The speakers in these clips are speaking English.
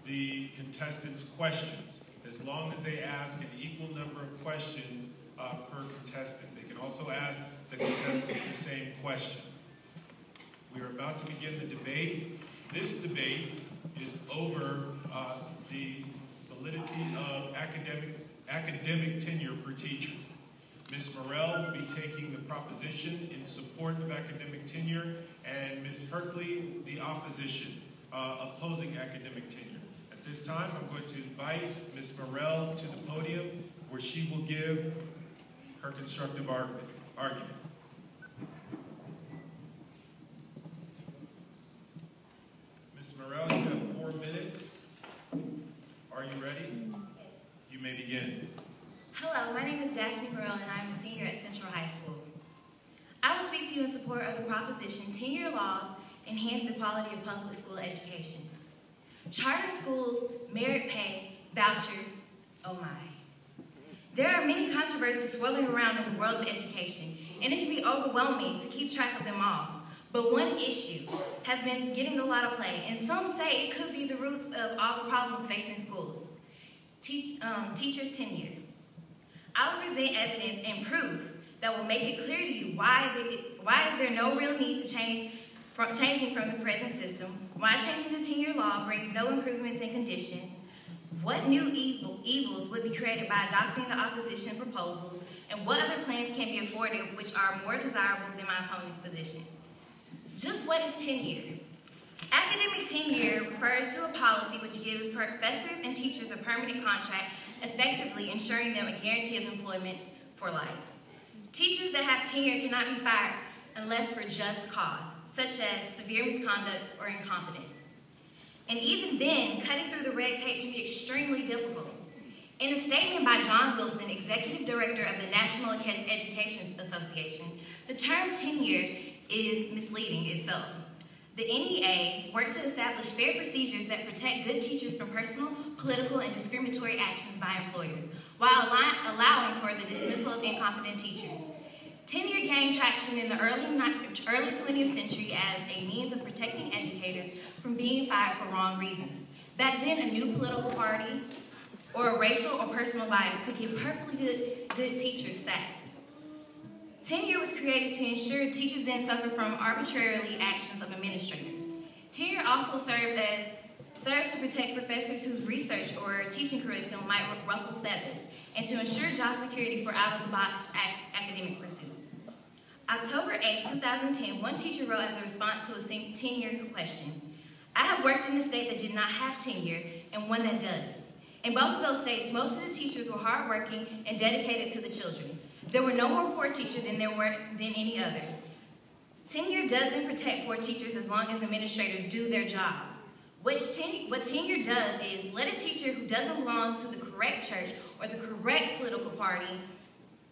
the contestants questions, as long as they ask an equal number of questions per contestant. They can also ask the contestants the same question. We are about to begin the debate. This debate is over the validity of academic tenure for teachers. Ms. Merrell will be taking the proposition in support of academic tenure, and Ms. Herkley, the opposition, opposing academic tenure. At this time, I'm going to invite Ms. Merrell to the podium where she will give her constructive argument. Ms. Merrell, you have 4 minutes. Are you ready? Yes. You may begin. Hello, my name is Daphne Merrell, and I'm a senior at Central High School. I will speak to you in support of the proposition, tenure laws enhance the quality of public school education. Charter schools, merit pay, vouchers, oh my. There are many controversies swirling around in the world of education, and it can be overwhelming to keep track of them all. But one issue has been getting a lot of play, and some say it could be the roots of all the problems facing schools. Teachers' tenure. I will present evidence and proof that will make it clear to you why is there no real need to changing from the present system, why changing the tenure law brings no improvements in condition, what new evils would be created by adopting the opposition proposals, and what other plans can be afforded which are more desirable than my opponent's position. Just what is tenure? Academic tenure refers to a policy which gives professors and teachers a permanent contract, effectively ensuring them a guarantee of employment for life. Teachers that have tenure cannot be fired unless for just cause, such as severe misconduct or incompetence. And even then, cutting through the red tape can be extremely difficult. In a statement by John Wilson, Executive Director of the National Education Association, the term tenure is misleading itself. The NEA worked to establish fair procedures that protect good teachers from personal, political, and discriminatory actions by employers, while allowing for the dismissal of incompetent teachers. Tenure gained traction in the early 20th century as a means of protecting educators from being fired for wrong reasons. Back then, a new political party or a racial or personal bias could get perfectly good teachers sacked. Tenure was created to ensure teachers didn't suffer from arbitrary actions of administrators. Tenure also serves to protect professors whose research or teaching curriculum might ruffle feathers, and to ensure job security for out-of-the-box academic pursuits. October 8, 2010, one teacher wrote as a response to a tenure question, "I have worked in a state that did not have tenure and one that does. In both of those states, most of the teachers were hardworking and dedicated to the children. There were no more poor teachers than any other. Tenure doesn't protect poor teachers as long as administrators do their job. What tenure does is let a teacher who doesn't belong to the correct church or the correct political party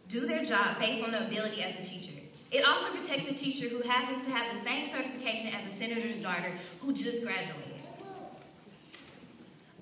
do their job based on their ability as a teacher. It also protects a teacher who happens to have the same certification as a senator's daughter who just graduated."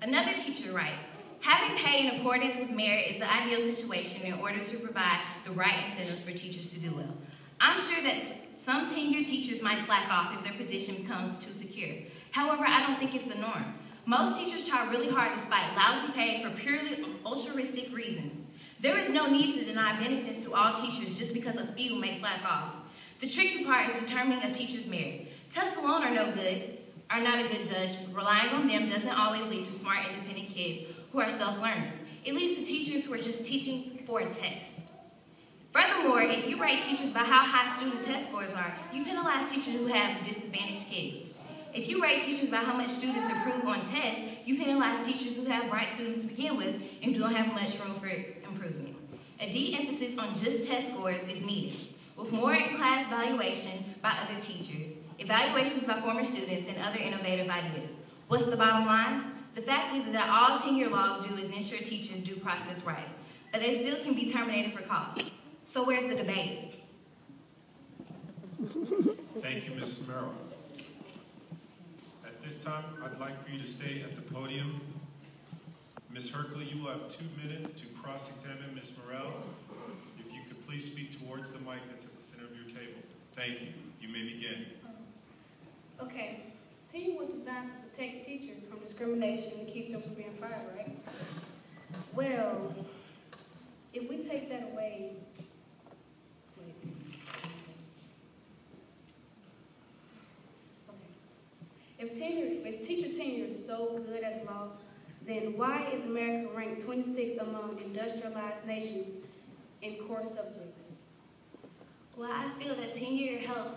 Another teacher writes, "Having pay in accordance with merit is the ideal situation in order to provide the right incentives for teachers to do well. I'm sure that some tenured teachers might slack off if their position becomes too secure. However, I don't think it's the norm. Most teachers try really hard despite lousy pay for purely altruistic reasons. There is no need to deny benefits to all teachers just because a few may slack off. The tricky part is determining a teacher's merit. Tests alone are not a good judge. Relying on them doesn't always lead to smart, independent kids who are self-learners. It leads to teachers who are just teaching for a test. Furthermore, if you rate teachers by how high student test scores are, you penalize teachers who have disadvantaged kids. If you rate teachers by how much students improve on tests, you penalize teachers who have bright students to begin with and don't have much room for improvement. A de-emphasis on just test scores is needed, with more in-class evaluation by other teachers, evaluations by former students, and other innovative ideas. What's the bottom line? The fact is that all tenure laws do is ensure teachers' due process rights, but they still can be terminated for cause. So where's the debate?" Thank you, Ms. Merrell. At this time, I'd like for you to stay at the podium. Ms. Herkley, you will have 2 minutes to cross-examine Ms. Merrell. If you could please speak towards the mic that's at the center of your table. Thank you. You may begin. Okay. Tenure was designed to protect teachers from discrimination and keep them from being fired, right? Well, if we take that away, if teacher tenure is so good as law, then why is America ranked 26th among industrialized nations in core subjects? Well, I feel that tenure helps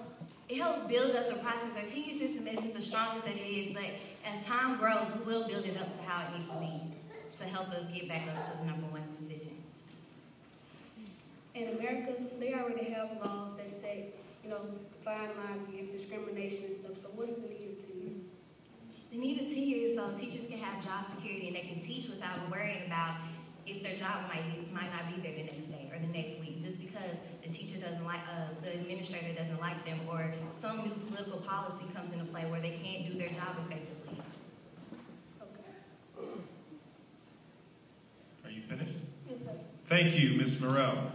build up the process. Our tenure system isn't the strongest that it is, but as time grows, we will build it up to how it needs to be to help us get back up to the #1 position. In America, they already have laws that say, fine lines against discrimination and stuff. So what's the need of tenure? The need of tenure is so teachers can have job security and they can teach without worrying about if their job might not be there the next day or the next week, just because the teacher doesn't like, the administrator doesn't like them, or some new political policy comes into play where they can't do their job effectively. Okay. Are you finished? Yes, sir. Thank you, Ms. Merrell.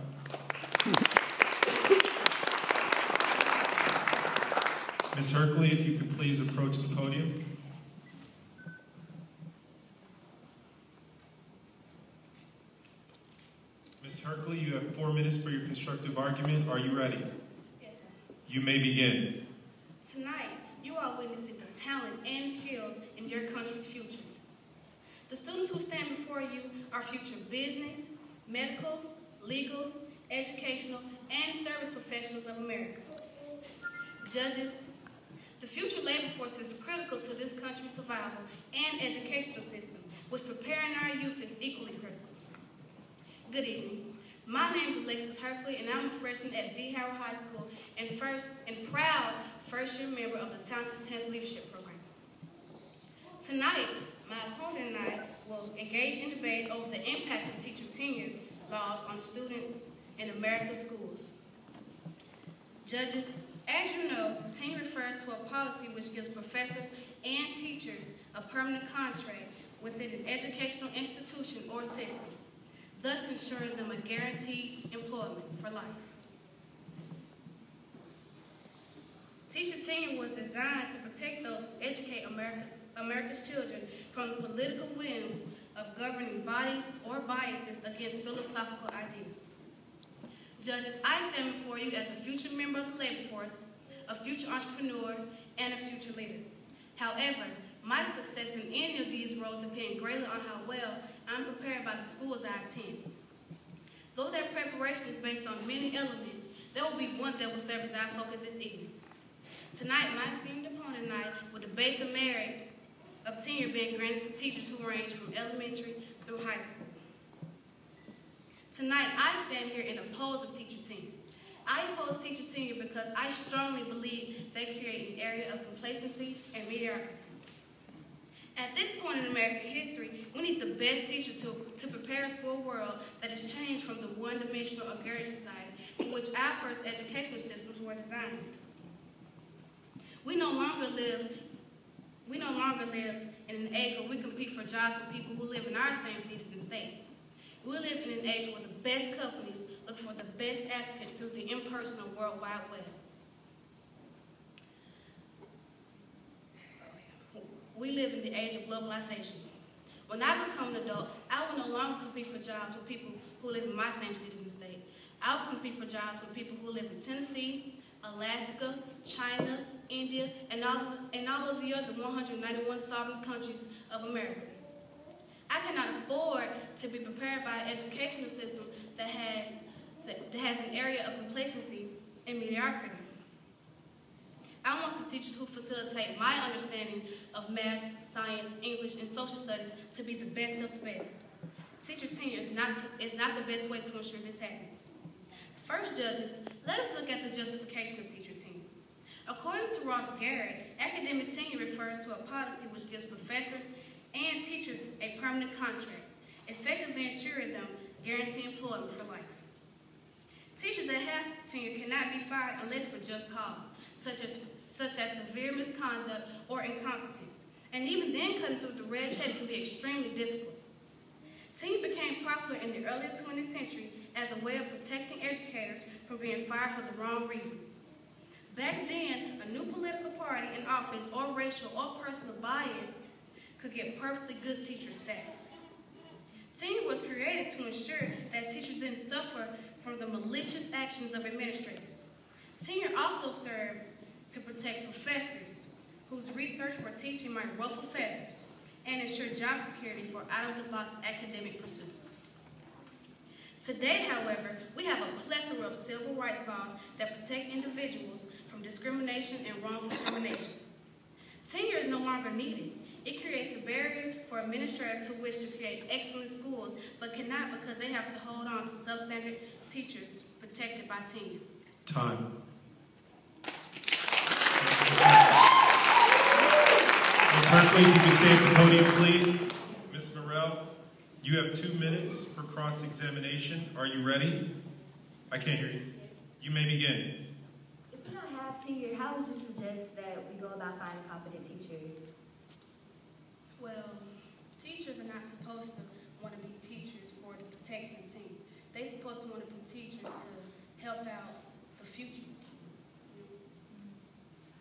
Ms. Herkley, if you could please approach the podium. Ms. Herkley, you have 4 minutes for your constructive argument. Are you ready? Yes, sir. You may begin. Tonight, you are witnessing the talent and skills in your country's future. The students who stand before you are future business, medical, legal, educational, and service professionals of America. Judges, the future labor force is critical to this country's survival and educational system, which preparing our youth is equally critical. Good evening. My name is Alexis Herkley, and I'm a freshman at V. Howard High School and proud first-year member of the Talented 10th Leadership Program. Tonight, my opponent and I will engage in debate over the impact of teacher tenure laws on students in America's schools. Judges, as you know, tenure refers to a policy which gives professors and teachers a permanent contract within an educational institution or system, thus ensuring them a guaranteed employment for life. Teacher tenure was designed to protect those who educate America's children from the political whims of governing bodies or biases against philosophical ideas. Judges, I stand before you as a future member of the labor force, a future entrepreneur, and a future leader. However, my success in any of these roles depends greatly on how well I'm prepared by the schools I attend. Though their preparation is based on many elements, there will be one that will serve as our focus this evening. Tonight, my esteemed opponent and I will debate the merits of tenure being granted to teachers who range from elementary through high school. Tonight, I stand here in oppose of teacher tenure. I oppose teacher tenure because I strongly believe they create an area of complacency and mediocrity. At this point in American history, we need the best teachers to prepare us for a world that has changed from the one-dimensional agrarian society in which our first educational systems were designed. We no longer live in an age where we compete for jobs with people who live in our same cities and states. We live in an age where the best companies look for the best applicants through the impersonal World Wide Web. We live in the age of globalization. When I become an adult, I will no longer compete for jobs with people who live in my same cities and state. I will compete for jobs with people who live in Tennessee, Alaska, China, India, and all of the other 191 sovereign countries of America. I cannot afford to be prepared by an educational system that has an area of complacency and mediocrity. I want the teachers who facilitate my understanding of math, science, English, and social studies to be the best of the best. Teacher tenure is not the best way to ensure this happens. First, judges, let us look at the justification of teacher tenure. According to Ross Garrett, academic tenure refers to a policy which gives professors and teachers a permanent contract, effectively ensuring them guaranteed employment for life. Teachers that have tenure cannot be fired unless for just cause, such as severe misconduct or incompetence. And even then, cutting through the red tape can be extremely difficult. Tenure became popular in the early 20th century as a way of protecting educators from being fired for the wrong reasons. Back then, a new political party in office or racial or personal bias could get perfectly good teachers sacked. Tenure was created to ensure that teachers didn't suffer from the malicious actions of administrators. Tenure also serves to protect professors whose research for teaching might ruffle feathers and ensure job security for out-of-the-box academic pursuits. Today, however, we have a plethora of civil rights laws that protect individuals from discrimination and wrongful termination. Tenure is no longer needed. It creates a barrier for administrators who wish to create excellent schools but cannot because they have to hold on to substandard teachers protected by tenure. Time. Ms. Herkley, if you can stay at the podium, please. Ms. Merrell, you have 2 minutes for cross-examination. Are you ready? I can't hear you. You may begin. If we don't have tenure, how would you suggest that we go about finding competent teachers? Well, teachers are not supposed to want to be teachers for the protection of tenure. They're supposed to want to be teachers to help out the future.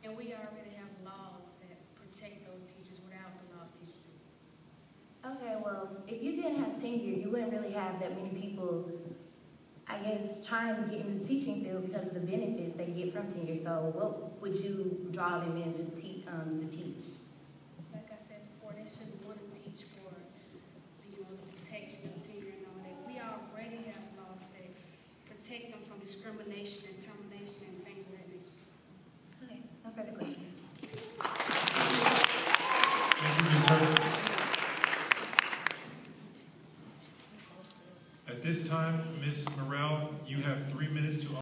And we already have laws that protect those teachers without the law of teachers. Okay, well, if you didn't have tenure, you wouldn't really have that many people, I guess, trying to get into the teaching field because of the benefits they get from tenure. So what would you draw them in to teach? Like I said before, they shouldn't want to teach for the protection of tenure and all that. We already have laws that protect them from discrimination and termination and things of that nature. Okay, no further questions. Thank you, Ms. Herkley. At this time, Ms. Merrell, you have 3 minutes to